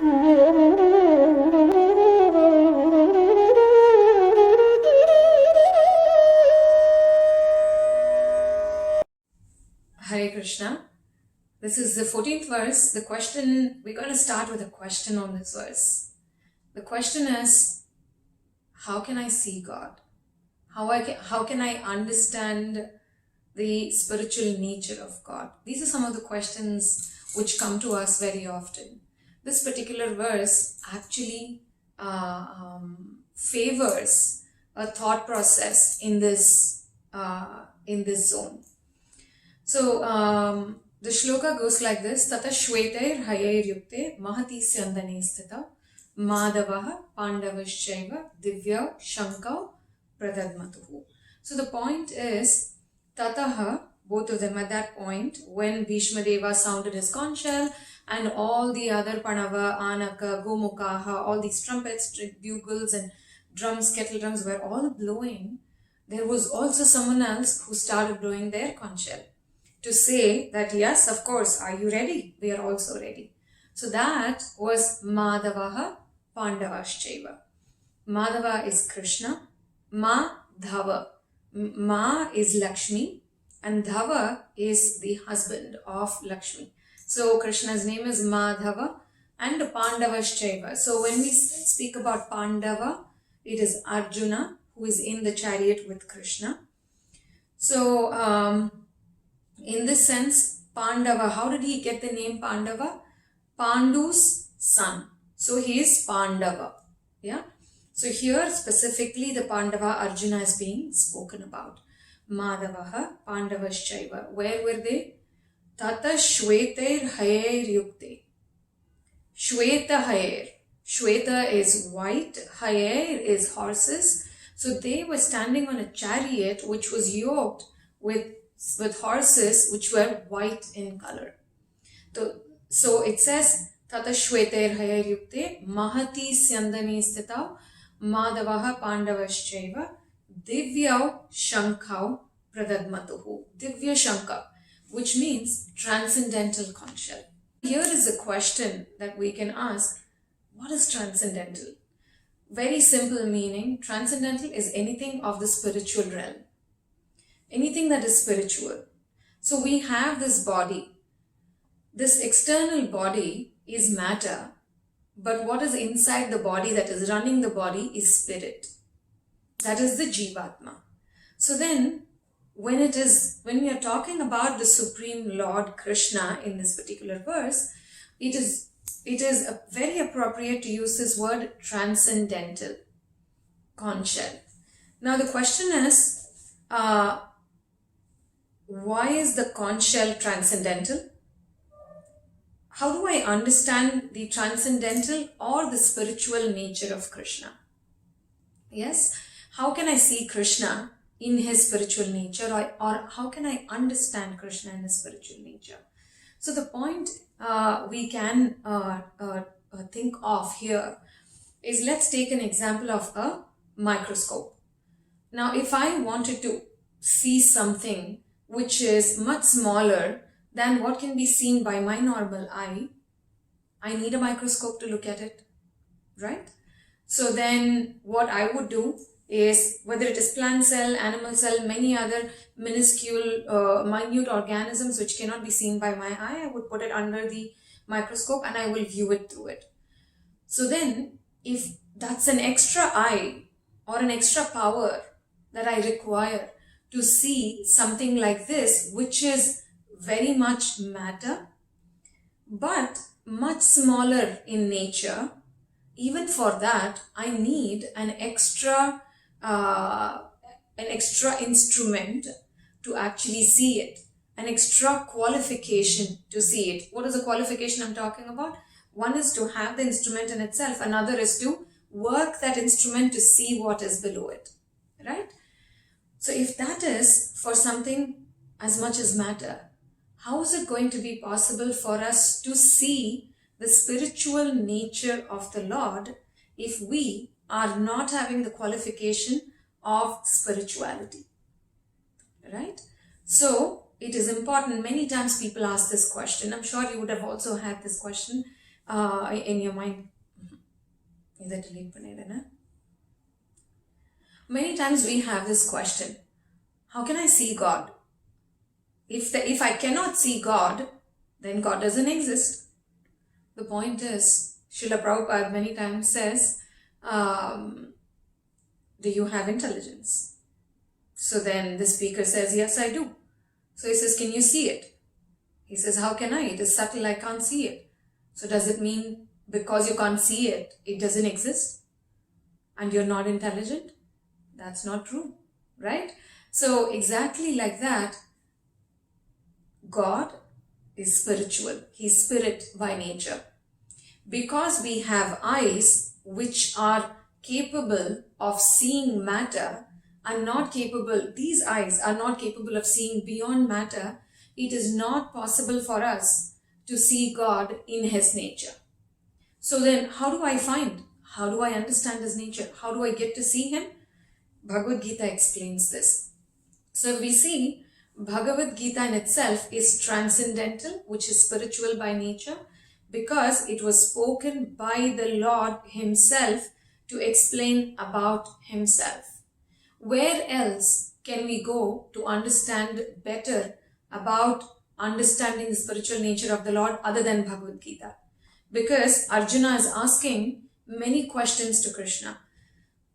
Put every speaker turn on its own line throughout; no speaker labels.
Hare Krishna. This is the 14th verse. The question, we're going to start with a question on this verse. The question is, how can I see God? How can I understand the spiritual nature of God? These are some of the questions which come to us very often. This particular verse actually favors a thought process in this zone. So the shloka goes like this: Tata shveter hayair yukte mahati syandane sthita madavaha pandavaschaiva divya shankau pradadmatuhu. So the point is, tataha, both of them at that point, when Bhishma Deva sounded his conch shell and all the other Panava, Anaka, Gomukaha, all these trumpets, bugles and drums, kettle drums were all blowing, there was also someone else who started blowing their conch shell to say that, yes, of course, are you ready? We are also ready. So that was Madhavaha Pandavaschaiva. Madhava is Krishna, Madhava. Ma is Lakshmi and Dhava is the husband of Lakshmi. So Krishna's name is Madhava and Pandavaschaiva. So when we speak about Pandava, it is Arjuna who is in the chariot with Krishna. So in this sense, Pandava, how did he get the name Pandava? Pandu's son. So he is Pandava. Yeah. So here specifically the Pandava Arjuna is being spoken about. Madhavaha Pandavaschaiva. Where were they? Tata shveter hayair yukte. Shweta hayair. Shweta is white, hayair is horses. So they were standing on a chariot which was yoked with horses which were white in color. So it says, Tata shveter hayair yukte mahati syandane sthita Madhavaha Pandavaschaiva Divyau Shankau Pradadmatuhu. Divya Shanka, which means transcendental conch shell. Here is a question that we can ask: what is transcendental? Very simple meaning. Transcendental is anything of the spiritual realm. Anything that is spiritual. So we have this body. This external body is matter. But what is inside the body, that is running the body, is spirit. That is the Jivatma. So then, when we are talking about the Supreme Lord Krishna in this particular verse, it is very appropriate to use this word transcendental, conch shell. Now the question is, why is the conch shell transcendental? How do I understand the transcendental or the spiritual nature of Krishna? Yes, how can I see Krishna in his spiritual nature, or how can I understand Krishna in his spiritual nature? So the point we can think of here is, let's take an example of a microscope. Now, if I wanted to see something which is much smaller than what can be seen by my normal eye, I need a microscope to look at it, right? So then what I would do is, whether it is plant cell, animal cell, many other minuscule, minute organisms which cannot be seen by my eye, I would put it under the microscope and I will view it through it. So then, if that's an extra eye or an extra power that I require to see something like this, which is very much matter, but much smaller in nature, even for that, I need an extra instrument to actually see it, an extra qualification to see it. What is the qualification I'm talking about? One is to have the instrument in itself, another is to work that instrument to see what is below it, right? So if that is for something as much as matter, how is it going to be possible for us to see the spiritual nature of the Lord if we are not having the qualification of spirituality, right? So it is important. Many times people ask this question. I'm sure you would have also had this question. in your mind. Many times we have this question, how can I see God? If I cannot see God, then God doesn't exist. The point is, Srila Prabhupada many times says, do you have intelligence? So then the speaker says, yes, I do. So he says, can you see it? He says, how can I? It is subtle, I can't see it. So does it mean because you can't see it, it doesn't exist? And you're not intelligent? That's not true, right? So exactly like that, God is spiritual. He's spirit by nature. Because we have eyes which are capable of seeing matter, these eyes are not capable of seeing beyond matter, it is not possible for us to see God in His nature. So then, how do I understand His nature? How do I get to see Him? Bhagavad Gita explains this. So we see Bhagavad Gita in itself is transcendental, which is spiritual by nature, because it was spoken by the Lord Himself to explain about Himself. Where else can we go to understand better about understanding the spiritual nature of the Lord other than Bhagavad Gita? Because Arjuna is asking many questions to Krishna.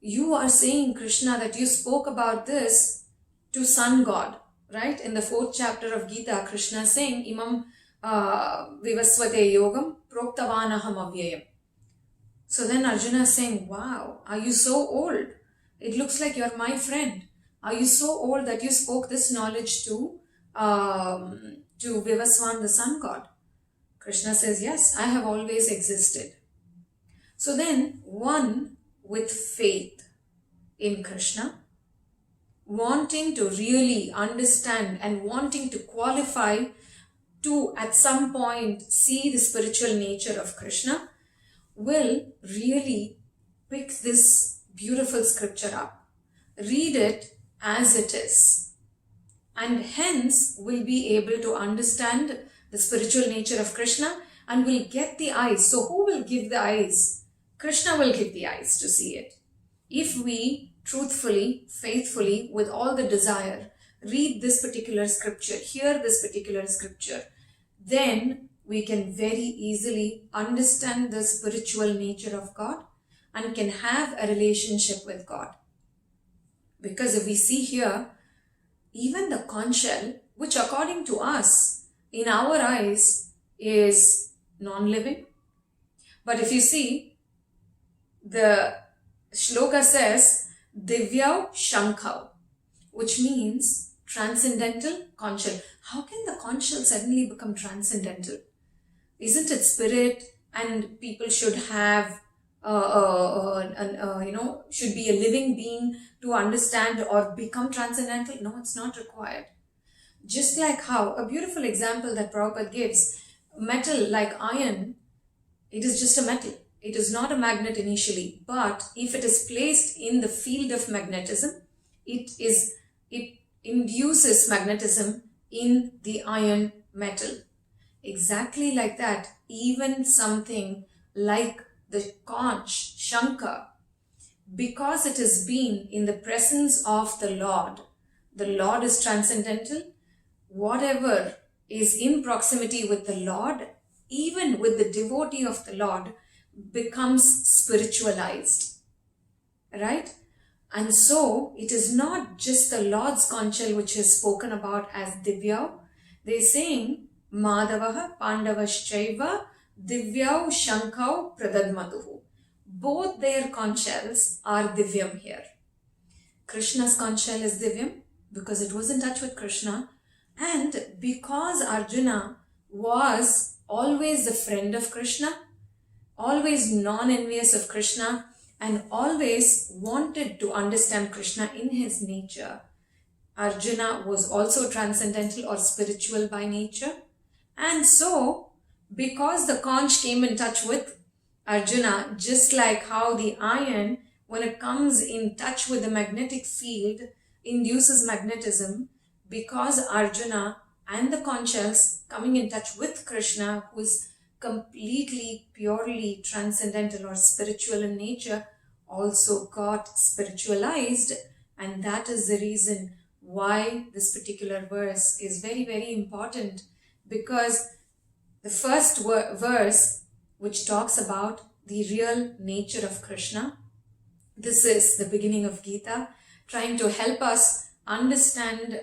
You are saying, Krishna, that you spoke about this to Sun God, right? In the 4th chapter of Gita, Krishna is saying, Imam vivasvate yogam proktavanaham avyayam. So then Arjuna is saying, wow, are you so old? It looks like you're my friend. Are you so old that you spoke this knowledge to Vivaswan, the sun god? Krishna says, yes, I have always existed. So then one with faith in Krishna, wanting to really understand and wanting to qualify to at some point see the spiritual nature of Krishna, will really pick this beautiful scripture up, read it as it is, and hence will be able to understand the spiritual nature of Krishna and will get the eyes. So who will give the eyes? Krishna will give the eyes to see it. If we truthfully, faithfully, with all the desire, read this particular scripture, hear this particular scripture, then we can very easily understand the spiritual nature of God and can have a relationship with God. Because if we see here, even the conch shell, which according to us, in our eyes, is non-living. But if you see, the shloka says, Divyav Shankhav, which means transcendental conch shell. How can the conch shell suddenly become transcendental? Isn't it spirit and people should have, should be a living being to understand or become transcendental? No, it's not required. Just like how, a beautiful example that Prabhupada gives, metal like iron, it is just a metal. It is not a magnet initially, but if it is placed in the field of magnetism, it induces magnetism in the iron metal. Exactly like that, even something like the conch, Shankha, because it has been in the presence of the Lord is transcendental. Whatever is in proximity with the Lord, even with the devotee of the Lord, becomes spiritualized, right? And so it is not just the Lord's conch shell which is spoken about as Divya. They're saying Madhavaha Pandavaschaiva Divyau Shankau Pradadmatuhu. Both their conch shells are Divyam here. Krishna's conch shell is Divyam because it was in touch with Krishna, and because Arjuna was always the friend of Krishna, always non-envious of Krishna, and always wanted to understand Krishna in his nature, Arjuna was also transcendental or spiritual by nature. And so, because the conch came in touch with Arjuna, just like how the iron, when it comes in touch with the magnetic field, induces magnetism, because Arjuna and the conch shells coming in touch with Krishna, who is completely, purely transcendental or spiritual in nature also got spiritualized, and that is the reason why this particular verse is very, very important, because the first verse, which talks about the real nature of Krishna, this is the beginning of Gita, trying to help us understand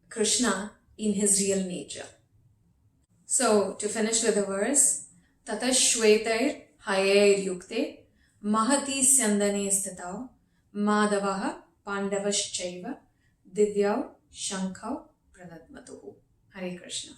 Krishna in his real nature. So, to finish with the verse, Tata Shwetair Hayair Yukte Mahati Syandane Stitao Madavaha Pandavaschaiva Divyau Shankau Pranadmatuhu. Hare Krishna.